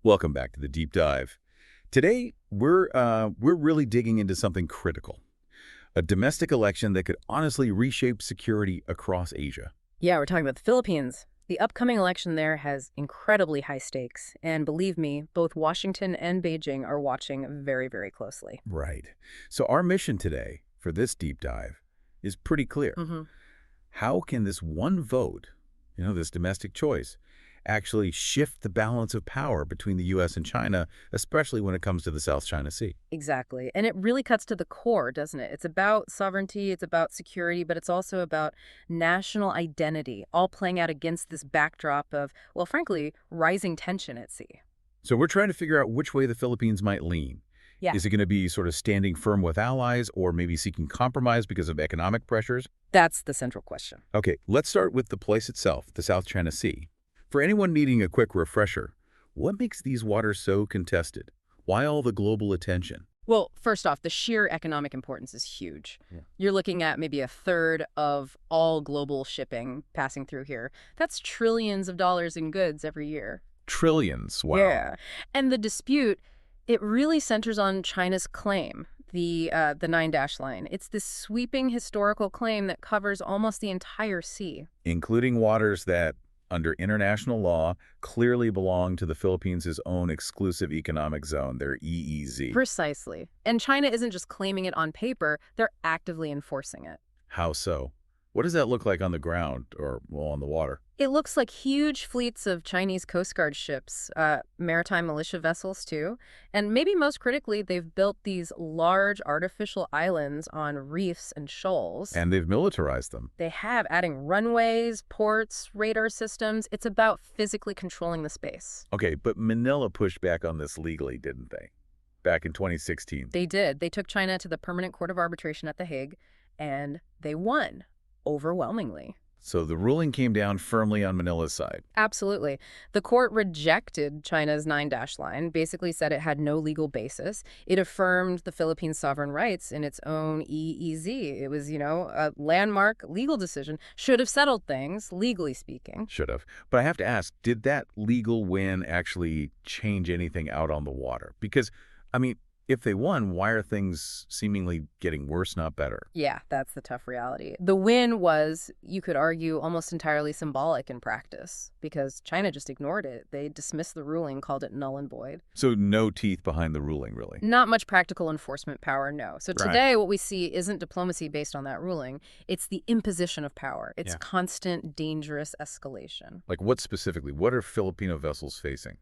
Welcome back to the deep dive. Today, we're really digging into something critical, a domestic election that could honestly reshape security across Asia. Yeah, we're talking about the Philippines. The upcoming election there has incredibly high stakes, and believe me, both Washington and Beijing are watching very, very closely. Right. So our mission today for this deep dive is pretty clear. How can this one vote, this domestic choice, actually shift the balance of power between the U.S. and China, especially when it comes to the South China Sea? Exactly. And it really cuts to the core, doesn't it? It's about sovereignty, it's about security, but it's also about national identity, all playing out against this backdrop of, well, frankly, rising tension at sea. So we're trying to figure out which way the Philippines might lean. Yeah. Is it going to be sort of standing firm with allies or maybe seeking compromise because of economic pressures? That's the central question. Okay, let's start with the place itself, the South China Sea. For anyone needing a quick refresher, what makes these waters so contested? Why all the global attention? Well, first off, the sheer economic importance is huge. Yeah. You're looking at maybe a third of all global shipping passing through here. That's trillions of dollars in goods every year. Trillions, wow. Yeah. And the dispute, it really centers on China's claim, the Nine-Dash Line. It's this sweeping historical claim that covers almost the entire sea. Including waters that, under international law, clearly belong to the Philippines' own exclusive economic zone, their EEZ. Precisely. And China isn't just claiming it on paper, they're actively enforcing it. How so? What does that look like on the ground or, well, on the water? It looks like huge fleets of Chinese Coast Guard ships, maritime militia vessels too, and maybe most critically, they've built these large artificial islands on reefs and shoals. And they've militarized them. They have, adding runways, ports, radar systems. It's about physically controlling the space. Okay, but Manila pushed back on this legally, didn't they? Back in 2016. They did. They took China to the Permanent Court of Arbitration at The Hague, and they won overwhelmingly. So the ruling came down firmly on Manila's side. Absolutely. The court rejected China's Nine-Dash Line, basically said it had no legal basis. It affirmed the Philippines' sovereign rights in its own EEZ. It was, a landmark legal decision. Should have settled things, legally speaking. Should have. But I have to ask, did that legal win actually change anything out on the water? Because, if they won, why are things seemingly getting worse, not better? Yeah, that's the tough reality. The win was, you could argue, almost entirely symbolic in practice, because China just ignored it. They dismissed the ruling, called it null and void. So no teeth behind the ruling, really? Not much practical enforcement power, no. So Right. today, what we see isn't diplomacy based on that ruling. It's the imposition of power. It's constant, dangerous escalation. Like what specifically? What are Filipino vessels facing?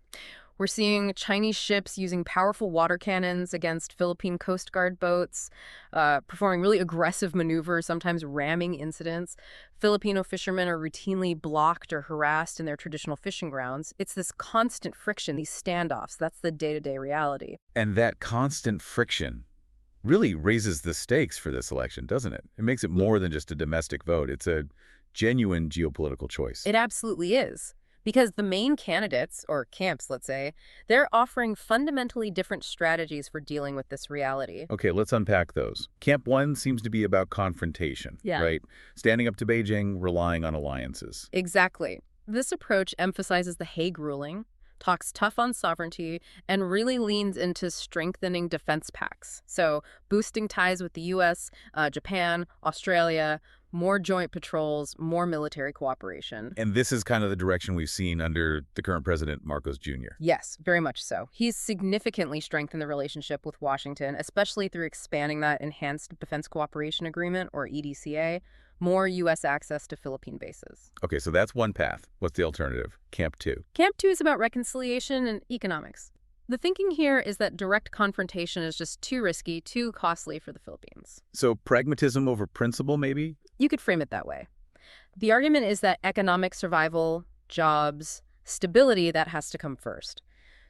We're seeing Chinese ships using powerful water cannons against Philippine Coast Guard boats, performing really aggressive maneuvers, sometimes ramming incidents. Filipino fishermen are routinely blocked or harassed in their traditional fishing grounds. It's this constant friction, these standoffs. That's the day-to-day reality. And that constant friction really raises the stakes for this election, doesn't it? It makes it more than just a domestic vote. It's a genuine geopolitical choice. It absolutely is. Because the main candidates, or camps, let's say, they're offering fundamentally different strategies for dealing with this reality. Okay, let's unpack those. Camp 1 seems to be about confrontation, right? Standing up to Beijing, relying on alliances. Exactly. This approach emphasizes the Hague ruling, talks tough on sovereignty, and really leans into strengthening defense pacts. So boosting ties with the U.S., Japan, Australia, more joint patrols, more military cooperation. And this is kind of the direction we've seen under the current President Marcos Jr. Yes, very much so. He's significantly strengthened the relationship with Washington, especially through expanding that Enhanced Defense Cooperation Agreement, or EDCA, more U.S. access to Philippine bases. Okay, so that's one path. What's the alternative? Camp 2. Camp 2 is about reconciliation and economics. The thinking here is that direct confrontation is just too risky, too costly for the Philippines. So pragmatism over principle, maybe? You could frame it that way. The argument is that economic survival, jobs, stability, that has to come first.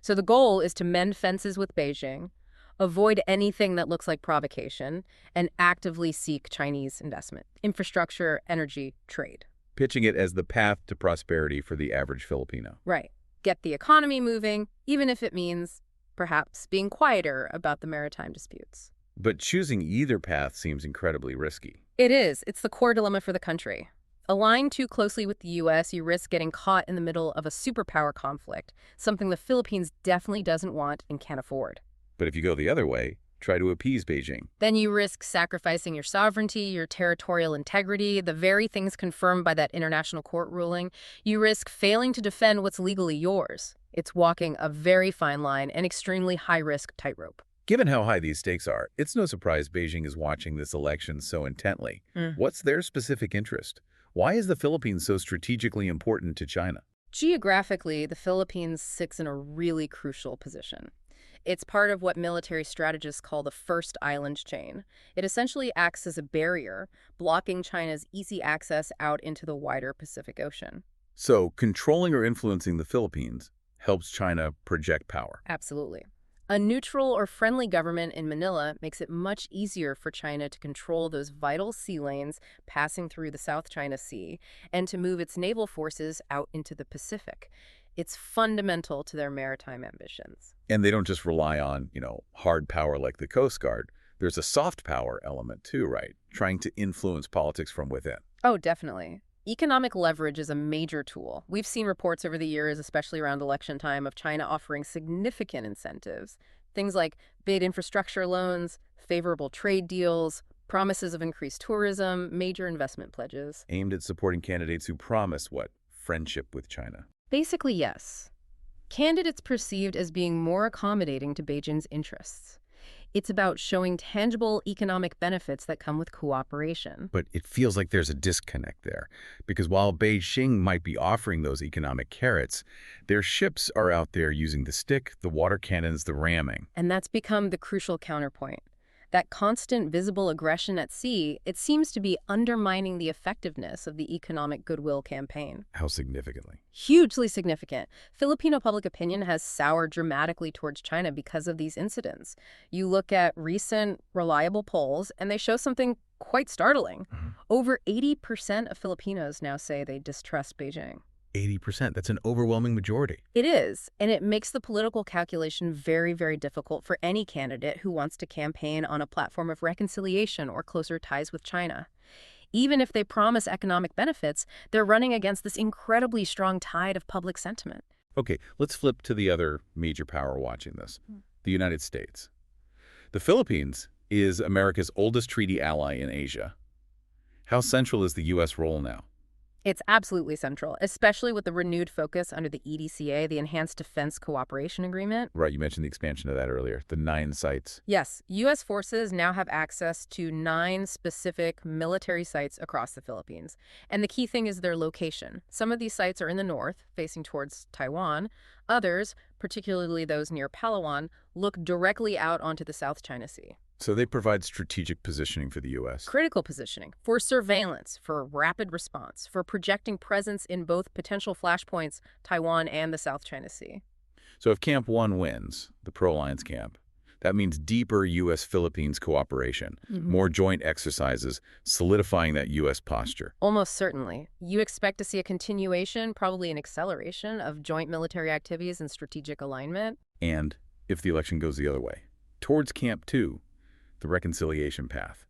So the goal is to mend fences with Beijing, avoid anything that looks like provocation, and actively seek Chinese investment, infrastructure, energy, trade. Pitching it as the path to prosperity for the average Filipino. Right. Get the economy moving, even if it means, perhaps, being quieter about the maritime disputes. But choosing either path seems incredibly risky. It is. It's the core dilemma for the country. Align too closely with the U.S., you risk getting caught in the middle of a superpower conflict, something the Philippines definitely doesn't want and can't afford. But if you go the other way, try to appease Beijing. Then you risk sacrificing your sovereignty, your territorial integrity, the very things confirmed by that international court ruling. You risk failing to defend what's legally yours. It's walking a very fine line and extremely high-risk tightrope. Given how high these stakes are, it's no surprise Beijing is watching this election so intently. What's their specific interest? Why is the Philippines so strategically important to China? Geographically, the Philippines sits in a really crucial position. It's part of what military strategists call the first island chain. It essentially acts as a barrier, blocking China's easy access out into the wider Pacific Ocean. So, controlling or influencing the Philippines helps China project power. Absolutely. A neutral or friendly government in Manila makes it much easier for China to control those vital sea lanes passing through the South China Sea and to move its naval forces out into the Pacific. It's fundamental to their maritime ambitions. And they don't just rely on, hard power like the Coast Guard. There's a soft power element too, right? Trying to influence politics from within. Oh, definitely. Economic leverage is a major tool. We've seen reports over the years, especially around election time, of China offering significant incentives. Things like big infrastructure loans, favorable trade deals, promises of increased tourism, major investment pledges. Aimed at supporting candidates who promise what? Friendship with China. Basically, yes. Candidates perceived as being more accommodating to Beijing's interests. It's about showing tangible economic benefits that come with cooperation. But it feels like there's a disconnect there, because while Beijing might be offering those economic carrots, their ships are out there using the stick, the water cannons, the ramming. And that's become the crucial counterpoint. That constant visible aggression at sea, it seems to be undermining the effectiveness of the economic goodwill campaign. How significantly? Hugely significant. Filipino public opinion has soured dramatically towards China because of these incidents. You look at recent reliable polls, and they show something quite startling. Over 80% of Filipinos now say they distrust Beijing. 80%. That's an overwhelming majority. It is, and it makes the political calculation very, very difficult for any candidate who wants to campaign on a platform of reconciliation or closer ties with China. Even if they promise economic benefits, they're running against this incredibly strong tide of public sentiment. Okay, let's flip to the other major power watching this, the United States. The Philippines is America's oldest treaty ally in Asia. How central is the U.S. role now? It's absolutely central, especially with the renewed focus under the EDCA, the Enhanced Defense Cooperation Agreement. Right, you mentioned the expansion of that earlier, the 9 sites. Yes, U.S. forces now have access to 9 specific military sites across the Philippines. And the key thing is their location. Some of these sites are in the north, facing towards Taiwan. Others, particularly those near Palawan, look directly out onto the South China Sea. So they provide strategic positioning for the U.S. Critical positioning for surveillance, for rapid response, for projecting presence in both potential flashpoints, Taiwan and the South China Sea. So if Camp 1 wins, the pro-alliance camp, that means deeper U.S.-Philippines cooperation, more joint exercises, solidifying that U.S. posture. Almost certainly. You expect to see a continuation, probably an acceleration, of joint military activities and strategic alignment. And if the election goes the other way, towards Camp 2, the reconciliation path.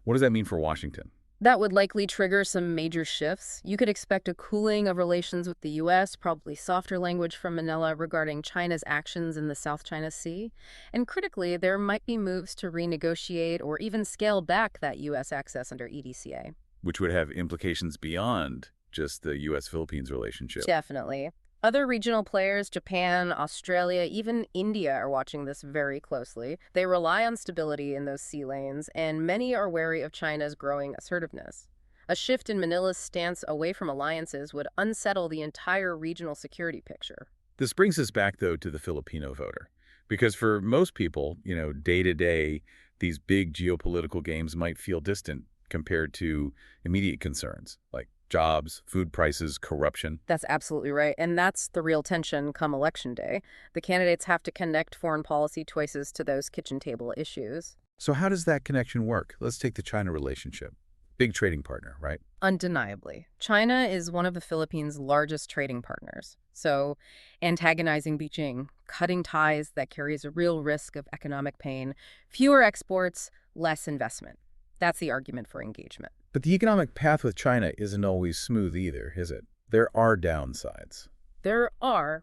What does that mean for Washington? That would likely trigger some major shifts. You could expect a cooling of relations with the U.S., probably softer language from Manila regarding China's actions in the South China Sea. And critically, there might be moves to renegotiate or even scale back that U.S. access under EDCA. Which would have implications beyond just the U.S.-Philippines relationship. Definitely. Other regional players, Japan, Australia, even India are watching this very closely. They rely on stability in those sea lanes, and many are wary of China's growing assertiveness. A shift in Manila's stance away from alliances would unsettle the entire regional security picture. This brings us back, though, to the Filipino voter. Because for most people, day to day, these big geopolitical games might feel distant compared to immediate concerns like jobs, food prices, corruption. That's absolutely right. And that's the real tension come election day. The candidates have to connect foreign policy choices to those kitchen table issues. So how does that connection work? Let's take the China relationship. Big trading partner, right? Undeniably. China is one of the Philippines' largest trading partners. So antagonizing Beijing, cutting ties that carries a real risk of economic pain, fewer exports, less investment. That's the argument for engagement. But the economic path with China isn't always smooth either, is it? There are downsides.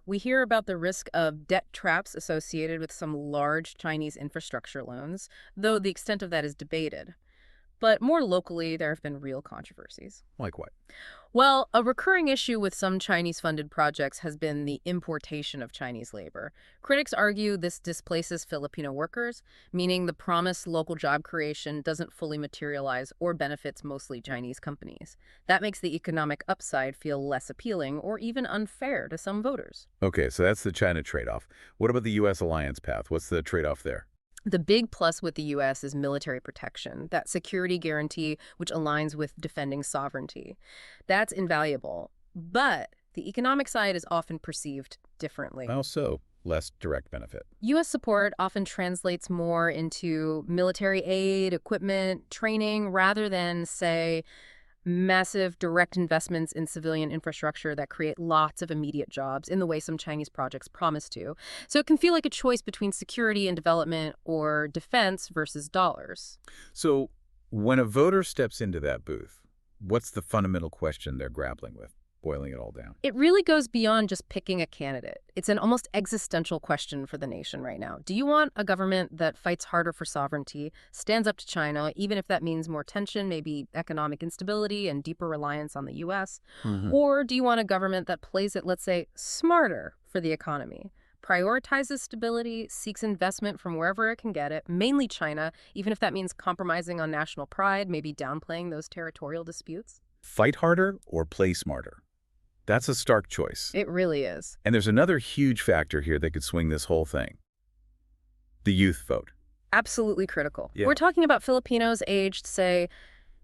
We hear about the risk of debt traps associated with some large Chinese infrastructure loans, though the extent of that is debated. But more locally, there have been real controversies. Like what? Well, a recurring issue with some Chinese-funded projects has been the importation of Chinese labor. Critics argue this displaces Filipino workers, meaning the promised local job creation doesn't fully materialize or benefits mostly Chinese companies. That makes the economic upside feel less appealing or even unfair to some voters. Okay, so that's the China trade-off. What about the U.S. alliance path? What's the trade-off there? The big plus with the U.S. is military protection, that security guarantee which aligns with defending sovereignty. That's invaluable. But the economic side is often perceived differently. How so? Less direct benefit. U.S. support often translates more into military aid, equipment, training, rather than, say, massive direct investments in civilian infrastructure that create lots of immediate jobs in the way some Chinese projects promise to. So it can feel like a choice between security and development or defense versus dollars. So when a voter steps into that booth, what's the fundamental question they're grappling with, boiling it all down? It really goes beyond just picking a candidate. It's an almost existential question for the nation right now. Do you want a government that fights harder for sovereignty, stands up to China, even if that means more tension, maybe economic instability and deeper reliance on the U.S.? Or do you want a government that plays it, let's say, smarter for the economy, prioritizes stability, seeks investment from wherever it can get it, mainly China, even if that means compromising on national pride, maybe downplaying those territorial disputes? Fight harder or play smarter? That's a stark choice. It really is. And there's another huge factor here that could swing this whole thing. The youth vote. Absolutely critical. Yeah. We're talking about Filipinos aged, say,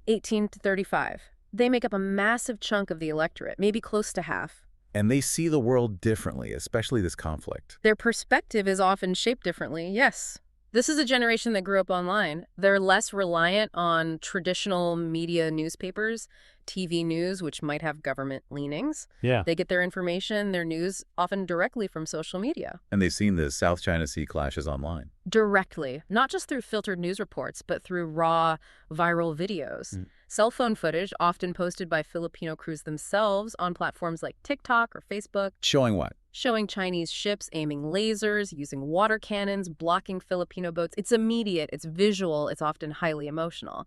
18 to 35. They make up a massive chunk of the electorate, maybe close to half. And they see the world differently, especially this conflict. Their perspective is often shaped differently, yes. This is a generation that grew up online. They're less reliant on traditional media newspapers, TV news, which might have government leanings. Yeah. They get their information, their news, often directly from social media. And they've seen the South China Sea clashes online. Directly, not just through filtered news reports, but through raw, viral videos. Cell phone footage, often posted by Filipino crews themselves on platforms like TikTok or Facebook. Showing what? Showing Chinese ships aiming lasers, using water cannons, blocking Filipino boats. It's immediate, it's visual, it's often highly emotional.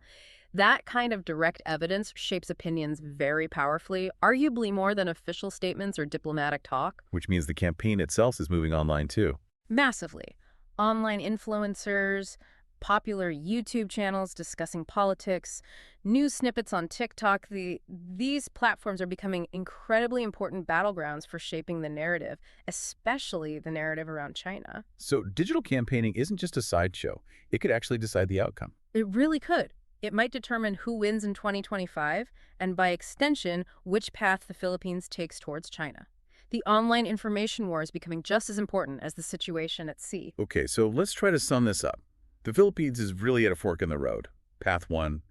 That kind of direct evidence shapes opinions very powerfully, arguably more than official statements or diplomatic talk. Which means the campaign itself is moving online too. Massively. Online influencers, popular YouTube channels discussing politics, news snippets on TikTok. These platforms are becoming incredibly important battlegrounds for shaping the narrative, especially the narrative around China. So digital campaigning isn't just a sideshow. It could actually decide the outcome. It really could. It might determine who wins in 2025, and by extension, which path the Philippines takes towards China. The online information war is becoming just as important as the situation at sea. Okay, so let's try to sum this up. The Philippines is really at a fork in the road. Path 1,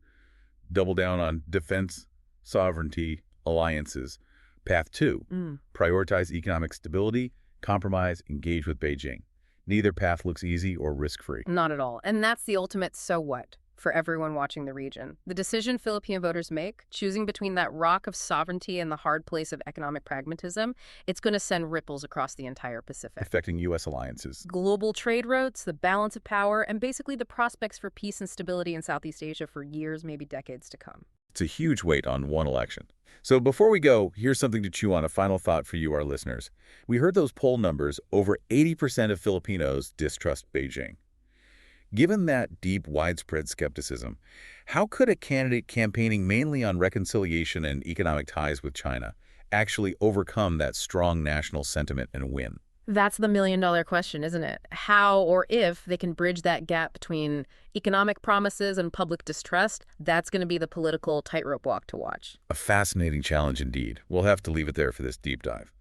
double down on defense, sovereignty, alliances. Path 2, prioritize economic stability, compromise, engage with Beijing. Neither path looks easy or risk-free. Not at all. And that's the ultimate so what for everyone watching the region. The decision Filipino voters make, choosing between that rock of sovereignty and the hard place of economic pragmatism, it's going to send ripples across the entire Pacific. Affecting U.S. alliances. Global trade routes, the balance of power, and basically the prospects for peace and stability in Southeast Asia for years, maybe decades to come. It's a huge weight on one election. So before we go, here's something to chew on, a final thought for you, our listeners. We heard those poll numbers. Over 80% of Filipinos distrust Beijing. Given that deep, widespread skepticism, how could a candidate campaigning mainly on reconciliation and economic ties with China actually overcome that strong national sentiment and win? That's the million-dollar question, isn't it? How or if they can bridge that gap between economic promises and public distrust, that's going to be the political tightrope walk to watch. A fascinating challenge indeed. We'll have to leave it there for this deep dive.